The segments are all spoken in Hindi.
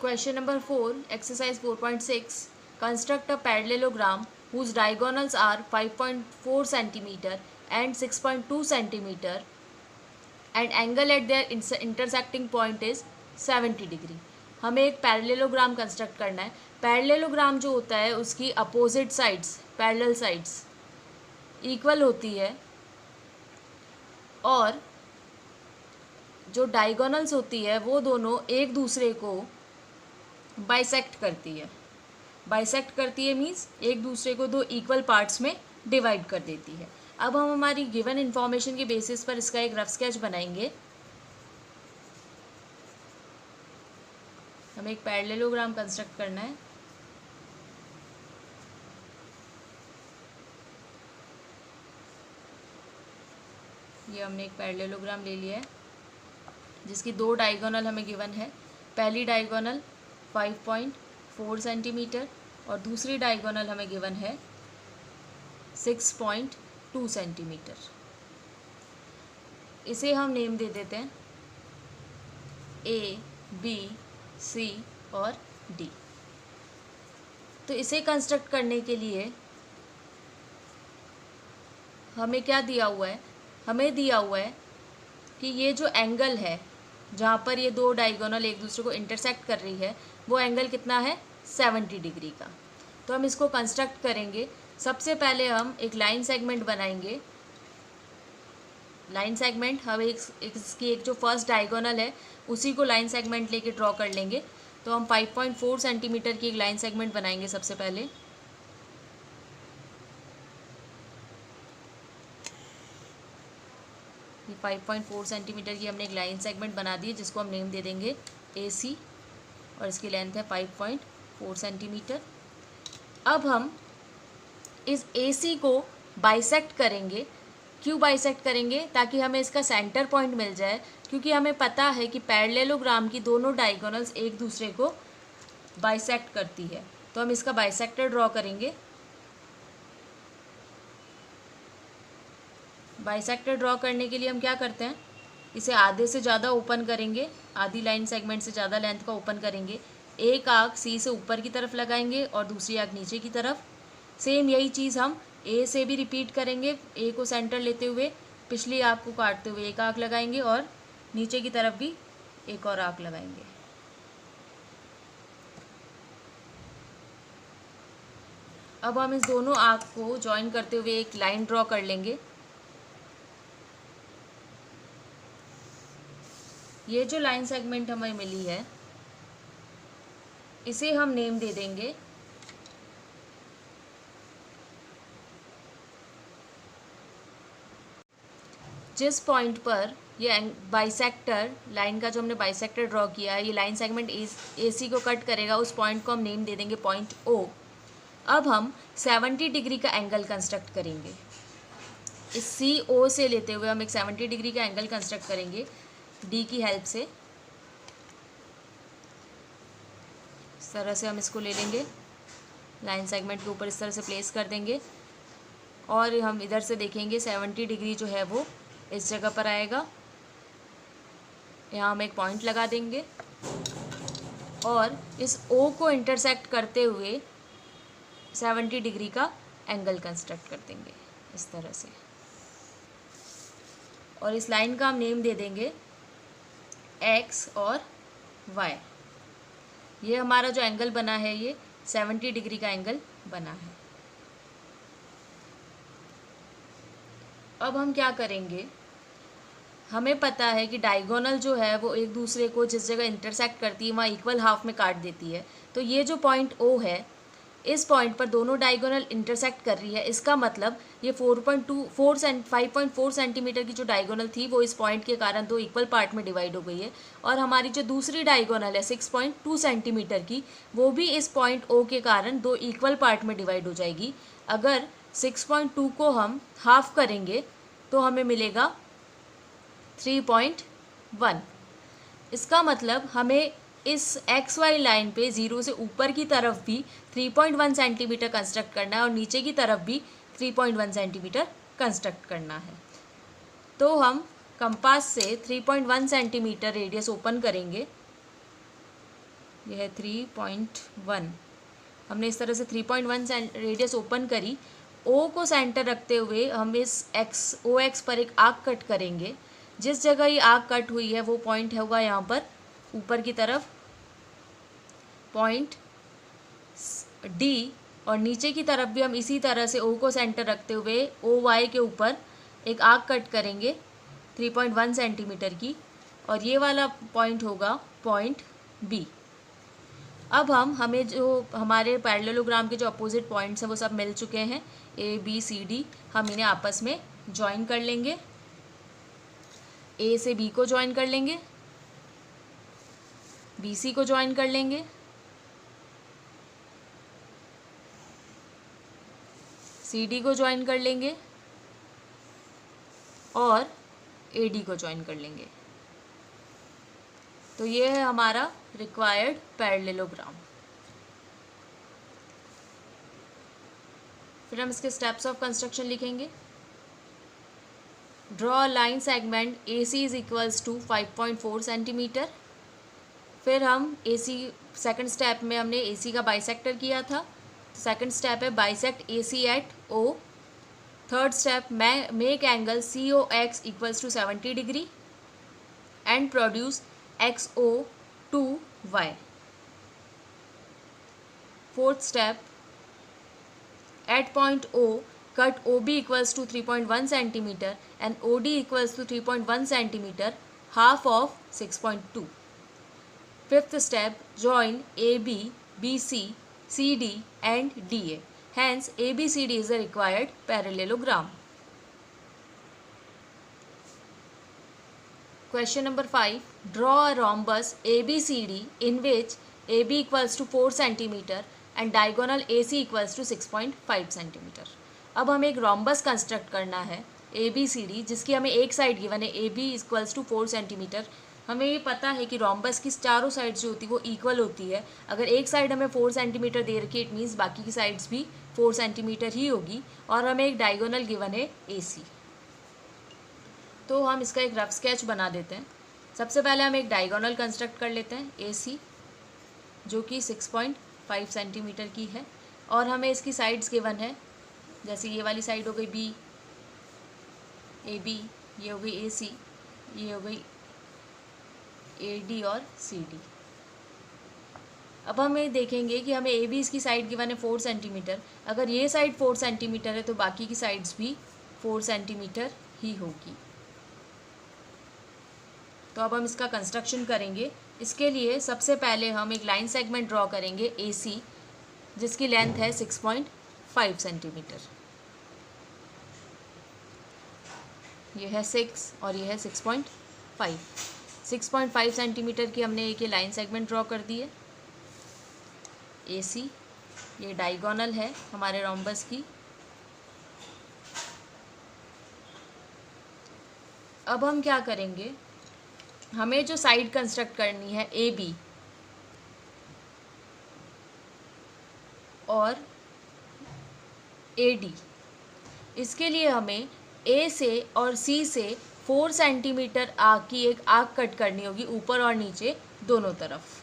Question number 4, exercise 4.6. Construct a parallelogram whose diagonals are 5.4 centimeter and 6.2 centimeter and angle at their intersecting point is 70 degree. हमें एक पैरेललोग्राम कंस्ट्रक्ट करना है. पैरेललोग्राम जो होता है उसकी opposite sides, parallel sides equal होती है और जो डायगोनल्स होती है वो दोनों एक दूसरे को बाइसेक्ट करती है. बाइसेक्ट करती है मीन्स एक दूसरे को दो इक्वल पार्ट्स में डिवाइड कर देती है. अब हम हमारी गिवन इन्फॉर्मेशन के बेसिस पर इसका एक रफ स्केच बनाएंगे. हमें एक पैरेललोग्राम कंस्ट्रक्ट करना है. ये हमने एक पैरेललोग्राम ले लिया है जिसकी दो डायगोनल हमें गिवन है. पहली डायगोनल 5.4 सेंटीमीटर और दूसरी डायगोनल हमें गिवन है 6.2 सेंटीमीटर. इसे हम नेम दे देते हैं A, B, C और D. तो इसे कंस्ट्रक्ट करने के लिए हमें क्या दिया हुआ है? हमें दिया हुआ है कि ये जो एंगल है जहाँ पर ये दो डायगोनल एक दूसरे को इंटरसेक्ट कर रही है वो एंगल कितना है? 70 डिग्री का. तो हम इसको कंस्ट्रक्ट करेंगे. सबसे पहले हम एक लाइन सेगमेंट बनाएंगे. लाइन सेगमेंट हम इसकी एक जो फर्स्ट डायगोनल है उसी को लाइन सेगमेंट लेके ड्रॉ कर लेंगे. तो हम 5.4 सेंटीमीटर की एक लाइन सेगमेंट बनाएंगे सबसे पहले. ये 5.4 सेंटीमीटर की हमने एक लाइन सेगमेंट बना दी है जिसको हम नेम दे देंगे AC और इसकी लेंथ है 5.4 सेंटीमीटर. अब हम इस AC को बाइसेक्ट करेंगे. क्यों बाइसेक्ट करेंगे? ताकि हमें इसका सेंटर पॉइंट मिल जाए, क्योंकि हमें पता है कि पैरेललोग्राम की दोनों डायगोनल्स एक दूसरे को बाइसेक्ट करती है. तो हम इसका बाइसेक्टर ड्रॉ करेंगे. बाइसेक्टर ड्रॉ करने के लिए हम क्या करते हैं, इसे आधे से ज़्यादा ओपन करेंगे, आधी लाइन सेगमेंट से ज़्यादा लेंथ का ओपन करेंगे. एक आर्क C से ऊपर की तरफ लगाएंगे और दूसरी आर्क नीचे की तरफ. सेम यही चीज़ हम A से भी रिपीट करेंगे. A को सेंटर लेते हुए पिछली आर्क को काटते हुए एक आर्क लगाएंगे और नीचे की तरफ भी एक और आर्क लगाएंगे. अब हम इस दोनों आर्क को जॉइन करते हुए एक लाइन ड्रॉ कर लेंगे. ये जो लाइन सेगमेंट हमें मिली है इसे हम नेम दे देंगे जिस पॉइंट पर ये बाइसेक्टर लाइन का जो हमने बाइसेक्टर ड्रॉ किया है ये लाइन सेगमेंट AC को कट करेगा, उस पॉइंट को हम नेम दे देंगे पॉइंट O. अब हम 70 डिग्री का एंगल कंस्ट्रक्ट करेंगे. इस CO से लेते हुए हम एक 70 डिग्री का एंगल कंस्ट्रक्ट करेंगे D की हेल्प से. इस तरह से हम इसको ले लेंगे, लाइन सेगमेंट के ऊपर इस तरह से प्लेस कर देंगे और हम इधर से देखेंगे 70 डिग्री जो है वो इस जगह पर आएगा. यहाँ हम एक पॉइंट लगा देंगे और इस O को इंटरसेक्ट करते हुए 70 डिग्री का एंगल कंस्ट्रक्ट कर देंगे इस तरह से. और इस लाइन का हम नेम दे देंगे X और Y. ये हमारा जो एंगल बना है ये 70 डिग्री का एंगल बना है. अब हम क्या करेंगे, हमें पता है कि डायगोनल जो है वो एक दूसरे को जिस जगह इंटरसेक्ट करती है वहाँ इक्वल हाफ में काट देती है. तो ये जो पॉइंट O है इस पॉइंट पर दोनों डायगोनल इंटरसेक्ट कर रही है. इसका मतलब ये 5.4 सेंटीमीटर की जो डायगोनल थी वो इस पॉइंट के कारण दो इक्वल पार्ट में डिवाइड हो गई है. और हमारी जो दूसरी डायगोनल है 6.2 सेंटीमीटर की वो भी इस पॉइंट O के कारण दो इक्वल पार्ट में डिवाइड हो जाएगी. अगर 6.2 को हम हाफ करेंगे तो हमें मिलेगा 3.1. इसका मतलब हमें इस XY लाइन पे 0 से ऊपर की तरफ भी 3.1 सेंटीमीटर कंस्ट्रक्ट करना है और नीचे की तरफ भी 3.1 सेंटीमीटर कंस्ट्रक्ट करना है. तो हम कंपास से 3.1 सेंटीमीटर रेडियस ओपन करेंगे ये है 3.1। हमने इस तरह से 3.1 रेडियस ओपन करी। ओ को सेंटर रखते हुए हम इस ओ एक्स पर एक आर्क कट करेंगे। जिस जगह ये आर्क कट हुई है वो पॉइंट होगा यहाँ पर ऊपर की तरफ पॉइंट डी, और नीचे की तरफ भी हम इसी तरह से ओ को सेंटर रखते हुए ओ वाई के ऊपर एक आर्क कट करेंगे 3.1 सेंटीमीटर की, और ये वाला पॉइंट होगा पॉइंट बी। अब हमें जो हमारे पैरेललोग्राम के जो अपोजिट पॉइंट्स हैं वो सब मिल चुके हैं, ए बी सी डी। हम इन्हें आपस में ज्वाइन कर लेंगे, ए से बी को ज्वाइन कर लेंगे, बी सी को ज्वाइन कर लेंगे, सी डी को ज्वाइन कर लेंगे और ए डी को ज्वाइन कर लेंगे। तो ये है हमारा रिक्वायर्ड पैरेललोग्राम। फिर हम इसके स्टेप्स ऑफ कंस्ट्रक्शन लिखेंगे। Draw line segment A C is equals to 5.4 centimetre. फिर हम ए सी सेकेंड स्टेप में हमने ए सी का बाइसेक्टर किया था। सेकेंड स्टेप है bisect A C at O. Third step make angle C O X equals to 70 degree and produce X O to Y. Fourth step at point O, cut OB equals to 3.1 centimeter and OD equals to 3.1 centimeter, half of 6.2. Fifth step, join AB, BC, CD and DA. Hence, ABCD is the required parallelogram. Question number 5. Draw a rhombus ABCD in which AB equals to 4 centimeter and diagonal A C equals to 6.5 centimetre. अब हमें एक रॉम्बस कंस्ट्रक्ट करना है ए बी सी डी, जिसकी हमें एक साइड गिवन है A B equals to 4 centimetre. हमें ये पता है कि रॉम्बस की चारों साइड्स जो होती है वो इक्वल होती है। अगर एक साइड हमें 4 सेंटीमीटर दे रखी है, इट मीन्स बाकी की साइड्स भी 4 सेंटीमीटर ही होगी, और हमें एक डायगोनल गिवन है ए सी। तो हम इसका एक रफ स्केच बना देते हैं। सबसे पहले हम एक डायगोनल कंस्ट्रक्ट कर लेते हैं ए सी, जो कि 6.5 सेंटीमीटर की है, और हमें इसकी साइड्स गिवन है, जैसे ये वाली साइड हो गई बी ए बी, ये हो गई ए सी, ये हो गई ए डी और सी डी। अब हम ये देखेंगे कि हमें ए बी इसकी साइड गिवन है 4 सेंटीमीटर। अगर ये साइड 4 सेंटीमीटर है तो बाकी की साइड्स भी 4 सेंटीमीटर ही होगी। तो अब हम इसका कंस्ट्रक्शन करेंगे। इसके लिए सबसे पहले हम एक लाइन सेगमेंट ड्रॉ करेंगे ए सी, जिसकी लेंथ है 6.5 सेंटीमीटर। ये है 6 और ये है 6.5। 6.5 सेंटीमीटर की हमने एक ये लाइन सेगमेंट ड्रॉ कर दी है ए सी। ये डायगोनल है हमारे रोम्बस की। अब हम क्या करेंगे, हमें जो साइड कंस्ट्रक्ट करनी है ए बी और ए डी, इसके लिए हमें ए से और सी से 4 सेंटीमीटर आर्क की एक आर्क कट करनी होगी, ऊपर और नीचे दोनों तरफ।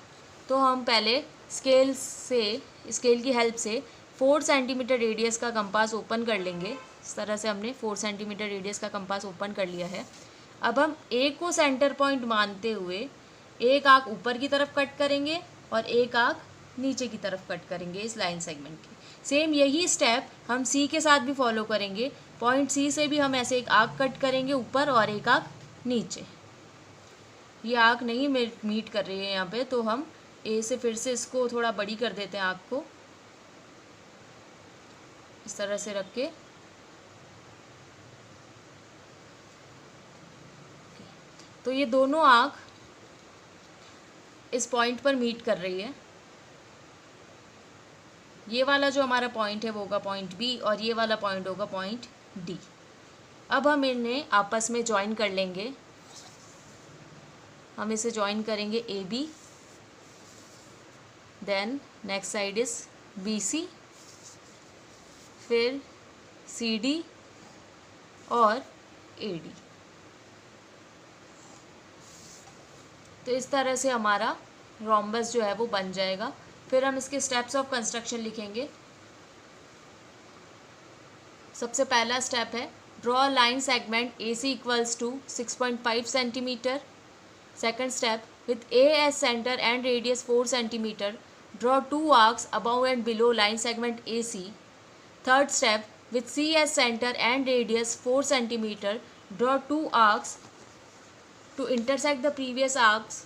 तो हम पहले स्केल की हेल्प से 4 सेंटीमीटर रेडियस का कंपास ओपन कर लेंगे। इस तरह से हमने 4 सेंटीमीटर रेडियस का कंपास ओपन कर लिया है। अब हम ए को सेंटर पॉइंट मानते हुए एक आर्क ऊपर की तरफ कट करेंगे और एक आर्क नीचे की तरफ कट करेंगे इस लाइन सेगमेंट की। सेम यही स्टेप हम सी के साथ भी फॉलो करेंगे। पॉइंट सी से भी हम ऐसे एक आर्क कट करेंगे ऊपर और एक आर्क नीचे। ये आर्क नहीं मीट कर रही है यहाँ पे, तो हम ए से फिर से इसको थोड़ा बड़ी कर देते हैं, आर्क को इस तरह से रख के। तो ये दोनों आर्क इस पॉइंट पर मीट कर रही है। ये वाला जो हमारा पॉइंट है वो होगा पॉइंट बी और ये वाला पॉइंट होगा पॉइंट डी। अब हम इन्हें आपस में ज्वाइन कर लेंगे। हम इसे ज्वाइन करेंगे A B, then next side is B C, फिर सी डी और ए डी। तो इस तरह से हमारा रोम्बस जो है वो बन जाएगा। फिर हम इसके स्टेप्स ऑफ कंस्ट्रक्शन लिखेंगे। सबसे पहला स्टेप है draw line segment AC equals to 6.5 centimetre. Second step with A as center and radius 4 centimeter, draw two arcs above and below line segment AC. Third step, with C as center and radius 4 centimeter, draw two arcs to intersect the previous arcs.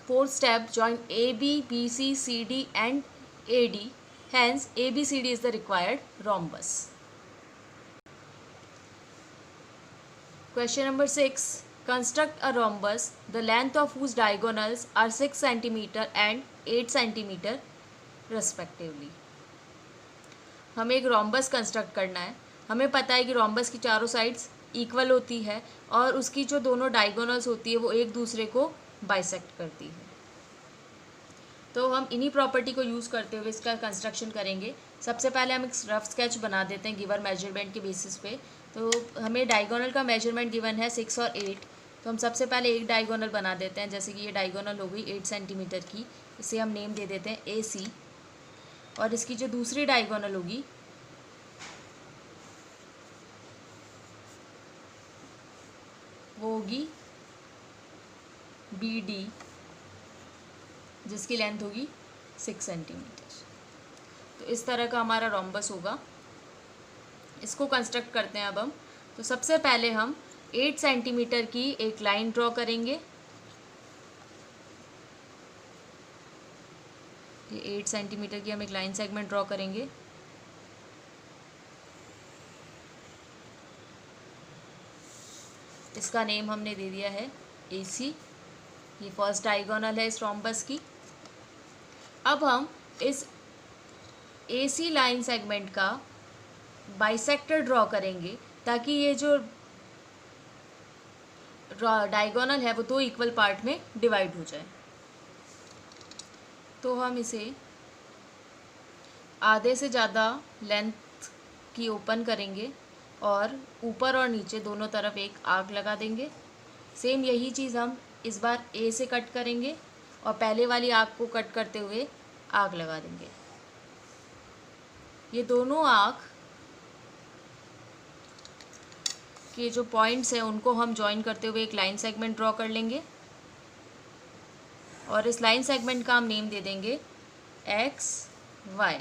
Fourth step, join AB, BC, CD and AD. Hence, ABCD is the required rhombus. Question number 6. Construct a rhombus, the length of whose diagonals are 6 centimeter and 8 centimeter respectively. हमें एक रोम्बस कंस्ट्रक्ट करना है। हमें पता है कि रोम्बस की चारों साइड्स इक्वल होती है और उसकी जो दोनों डायगोनल्स होती है वो एक दूसरे को बाइसेक्ट करती है। तो हम इन्हीं प्रॉपर्टी को यूज़ करते हुए इसका कंस्ट्रक्शन करेंगे। सबसे पहले हम एक रफ स्केच बना देते हैं गिवन मेजरमेंट के बेसिस पे। तो हमें डायगोनल का मेजरमेंट गिवन है 6 और 8। तो हम सबसे पहले एक डायगोनल बना देते हैं, जैसे कि ये डायगोनल हो गई 8 सेंटीमीटर की, इसे हम नेम दे देते हैं AC। और इसकी जो दूसरी डायगोनल होगी वो होगी BD, जिसकी लेंथ होगी 6 सेंटीमीटर। तो इस तरह का हमारा रोम्बस होगा। इसको कंस्ट्रक्ट करते हैं अब हम। तो सबसे पहले हम 8 सेंटीमीटर की एक लाइन ड्रॉ करेंगे। ये 8 सेंटीमीटर की हम एक लाइन सेगमेंट ड्रॉ करेंगे। इसका नेम हमने दे दिया है AC। ये फर्स्ट डायगोनल है इस रोम्बस की। अब हम इस AC लाइन सेगमेंट का बाइसेक्टर ड्रॉ करेंगे ताकि ये जो डायगोनल है वो दो इक्वल पार्ट में डिवाइड हो जाए। तो हम इसे आधे से ज़्यादा लेंथ की ओपन करेंगे और ऊपर और नीचे दोनों तरफ एक आर्क लगा देंगे। सेम यही चीज़ हम इस बार A से कट करेंगे और पहले वाली आर्क को कट करते हुए आर्क लगा देंगे। ये दोनों आर्क के जो पॉइंट्स हैं उनको हम जॉइन करते हुए एक लाइन सेगमेंट ड्रॉ कर लेंगे और इस लाइन सेगमेंट का हम नेम दे देंगे XY।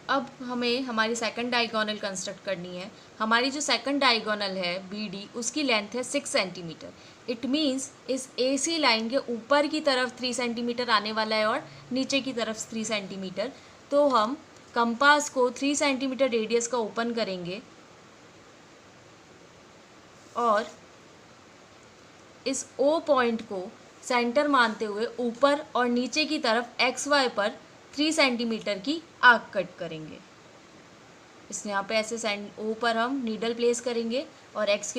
अब हमें हमारी सेकंड डायगोनल कंस्ट्रक्ट करनी है। हमारी जो सेकंड डायगोनल है BD, उसकी लेंथ है 6 सेंटीमीटर। इट मीन्स इस AC लाइन के ऊपर की तरफ 3 सेंटीमीटर आने वाला है और नीचे की तरफ 3 सेंटीमीटर। तो हम कंपास को 3 सेंटीमीटर रेडियस का ओपन करेंगे और इस O पॉइंट को सेंटर मानते हुए ऊपर और नीचे की तरफ XY पर 3 सेंटीमीटर की आर्क कट करेंगे। इस यहाँ पे ऐसे O पर हम नीडल प्लेस करेंगे और OX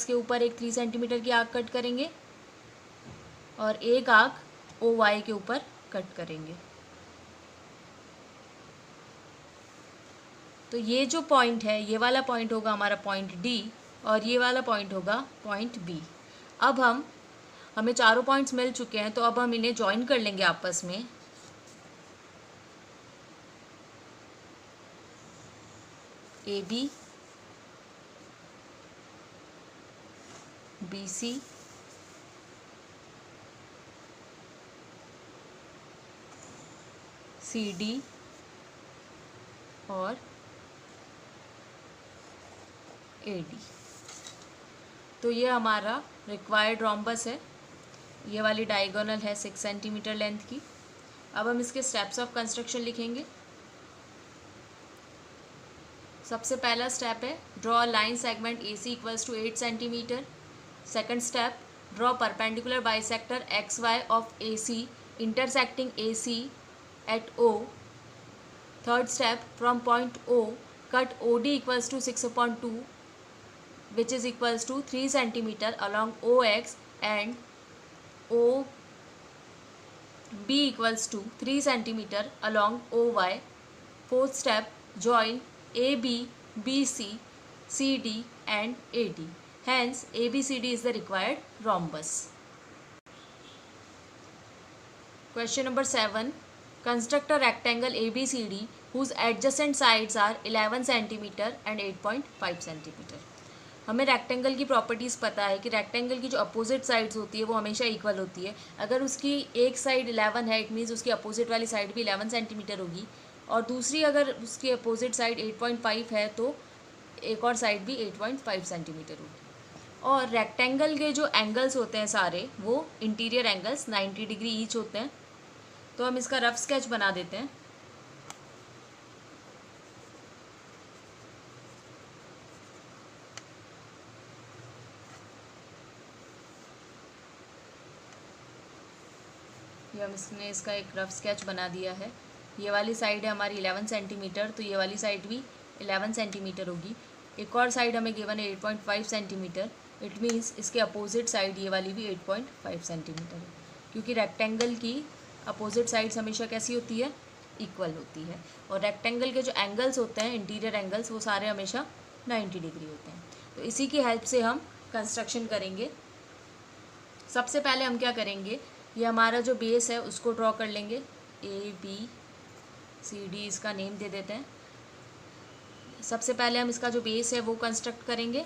के ऊपर एक 3 सेंटीमीटर की आर्क कट करेंगे और एक आर्क OY के ऊपर कट करेंगे। तो ये जो पॉइंट है, ये वाला पॉइंट होगा हमारा पॉइंट D और ये वाला पॉइंट होगा पॉइंट B। अब हमें चारों पॉइंट्स मिल चुके हैं, तो अब हम इन्हें ज्वाइन कर लेंगे आपस में। AB, BC, CD और AD। तो ये हमारा रिक्वायर्ड रोम्बस है। ये वाली डायगोनल है 6 सेंटीमीटर लेंथ की। अब हम इसके स्टेप्स ऑफ कंस्ट्रक्शन लिखेंगे। सबसे पहला स्टेप है draw line segment AC equals to 8 centimetre. Second step draw perpendicular bisector XY of AC intersecting AC at O. Third step from point O cut OD equals to 6/2 which is equals to 3 centimeter along OX and OB equals to 3 centimeter along OY. Fourth step join AB, BC, CD and AD. Hence, ABCD is the required rhombus. Question number 7. Construct a rectangle ABCD whose adjacent sides are 11 cm and 8.5 cm. हमें रेक्टेंगल की प्रॉपर्टीज़ पता है कि रेक्टेंगल की जो अपोजिट साइड्स होती है वो हमेशा इक्वल होती है. अगर उसकी एक साइड 11 है, इट मीन्स उसकी अपोजिट वाली साइड भी 11 सेंटीमीटर होगी, और दूसरी अगर उसकी अपोजिट साइड 8.5 है तो एक और साइड भी 8.5 सेंटीमीटर होगी. और रेक्टेंगल के जो एंगल्स होते हैं सारे वो इंटीरियर एंगल्स 90 डिग्री ईच होते हैं. तो हम इसका रफ स्केच बना देते हैं. ये हम इसका एक रफ स्केच बना दिया है. ये वाली साइड है हमारी 11 सेंटीमीटर, तो ये वाली साइड भी 11 सेंटीमीटर होगी. एक और साइड हमें गिवन है 8.5 सेंटीमीटर. इट मीन्स इसके अपोजिट साइड ये वाली भी 8.5 सेंटीमीटर है, क्योंकि रेक्टेंगल की अपोजिट साइड्स हमेशा कैसी होती है, इक्वल होती है. और रेक्टेंगल के जो एंगल्स होते हैं, इंटीरियर एंगल्स, वो सारे हमेशा 90 डिग्री होते हैं. तो इसी की हेल्प से हम कंस्ट्रक्शन करेंगे. सबसे पहले हम क्या करेंगे, ये हमारा जो बेस है उसको ड्रॉ कर लेंगे. ABCD इसका नेम दे देते हैं. सबसे पहले हम इसका जो बेस है वो कंस्ट्रक्ट करेंगे.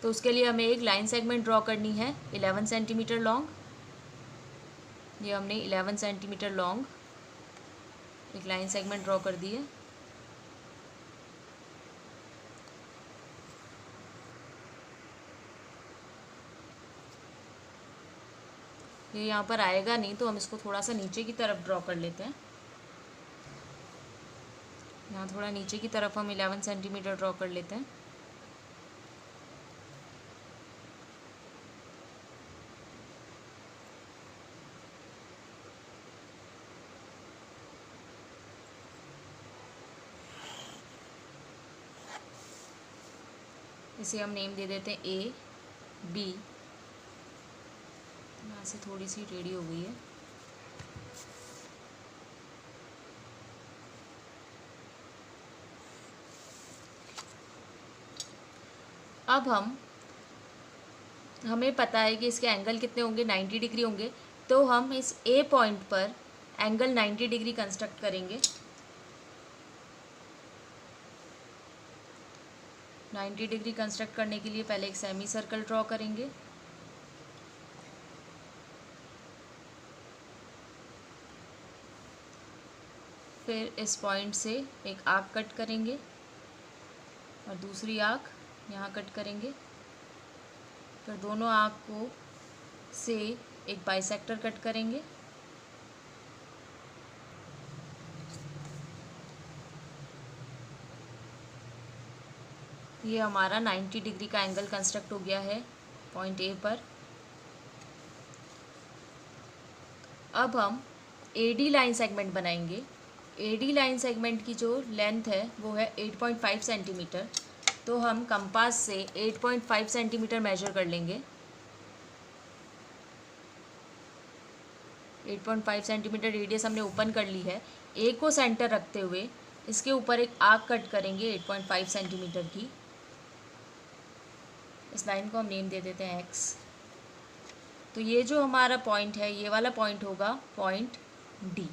तो उसके लिए हमें एक लाइन सेगमेंट ड्रॉ करनी है 11 सेंटीमीटर लॉन्ग. ये हमने 11 सेंटीमीटर लॉन्ग एक लाइन सेगमेंट ड्रॉ कर दी है. ये यहाँ पर आएगा नहीं, तो हम इसको थोड़ा सा नीचे की तरफ ड्रॉ कर लेते हैं. यहाँ थोड़ा नीचे की तरफ हम 11 सेंटीमीटर ड्रॉ कर लेते हैं. इसे हम नेम दे देते हैं AB. यहाँ से थोड़ी सी टेढ़ी हो गई है. अब हमें पता है कि इसके एंगल कितने होंगे, 90 डिग्री होंगे. तो हम इस A पॉइंट पर एंगल 90 डिग्री कंस्ट्रक्ट करेंगे. 90 डिग्री कंस्ट्रक्ट करने के लिए पहले एक सेमी सर्कल ड्रॉ करेंगे. फिर इस पॉइंट से एक आर्क कट करेंगे और दूसरी आर्क यहाँ कट करेंगे. फिर दोनों आर्क को से एक बाइसेक्टर कट करेंगे. ये हमारा 90 डिग्री का एंगल कंस्ट्रक्ट हो गया है पॉइंट A पर. अब हम AD लाइन सेगमेंट बनाएंगे. AD लाइन सेगमेंट की जो लेंथ है वो है 8.5 सेंटीमीटर. तो हम कंपास से 8.5 सेंटीमीटर मेजर कर लेंगे. 8.5 सेंटीमीटर रेडियस हमने ओपन कर ली है. A को सेंटर रखते हुए इसके ऊपर एक आर्क कट करेंगे 8.5 सेंटीमीटर की. इस लाइन को हम नेम दे देते हैं X. तो ये जो हमारा पॉइंट है, ये वाला पॉइंट होगा पॉइंट D.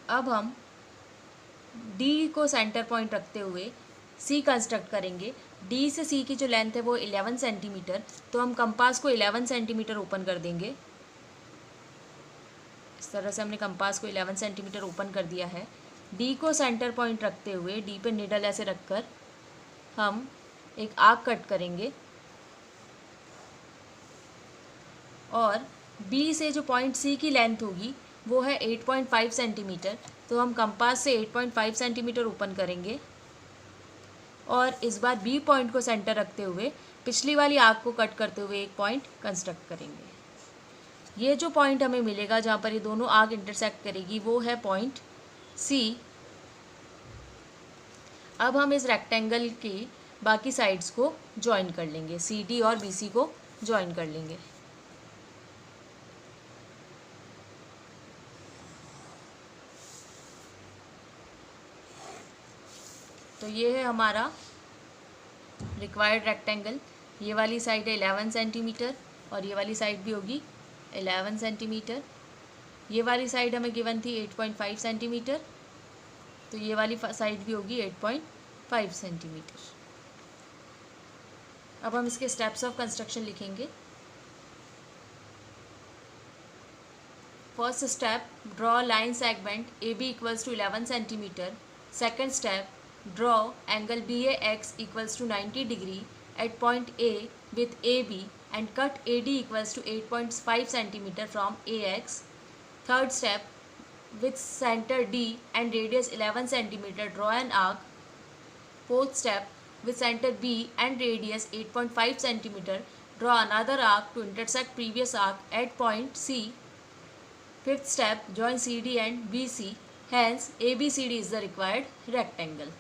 अब हम D को सेंटर पॉइंट रखते हुए C कंस्ट्रक्ट करेंगे. D से C की जो लेंथ है वो 11 सेंटीमीटर. तो हम कंपास को 11 सेंटीमीटर ओपन कर देंगे. इस तरह से हमने कंपास को 11 सेंटीमीटर ओपन कर दिया है. D को सेंटर पॉइंट रखते हुए D पे निडल ऐसे रखकर हम एक आर्क कट करेंगे. और B से जो पॉइंट C की लेंथ होगी वो है 8.5 सेंटीमीटर. तो हम कंपास से 8.5 सेंटीमीटर ओपन करेंगे और इस बार B पॉइंट को सेंटर रखते हुए पिछली वाली आर्क को कट करते हुए एक पॉइंट कंस्ट्रक्ट करेंगे. ये जो पॉइंट हमें मिलेगा जहाँ पर ये दोनों आर्क इंटरसेक्ट करेगी वो है पॉइंट C. अब हम इस रेक्टेंगल की बाकी साइड्स को ज्वाइन कर लेंगे. CD और BC को ज्वाइन कर लेंगे. तो ये है हमारा रिक्वायर्ड रेक्टेंगल, ये वाली साइड है 11 सेंटीमीटर और ये वाली साइड भी होगी 11 सेंटीमीटर। ये वाली साइड हमें गिवन थी 8.5 सेंटीमीटर, तो ये वाली साइड भी होगी 8.5 सेंटीमीटर। अब हम इसके स्टेप्स ऑफ कंस्ट्रक्शन लिखेंगे। First step, draw line segment AB equals to 11 centimetre. Second step, draw angle BAX equals to 90 degree at point A with AB and cut AD equals to 8.5 centimeter from AX. Third step, with center D and radius 11 centimeter, draw an arc. Fourth step, with center B and radius 8.5 centimeter, draw another arc to intersect previous arc at point C. Fifth step, join CD and BC. Hence, ABCD is the required rectangle.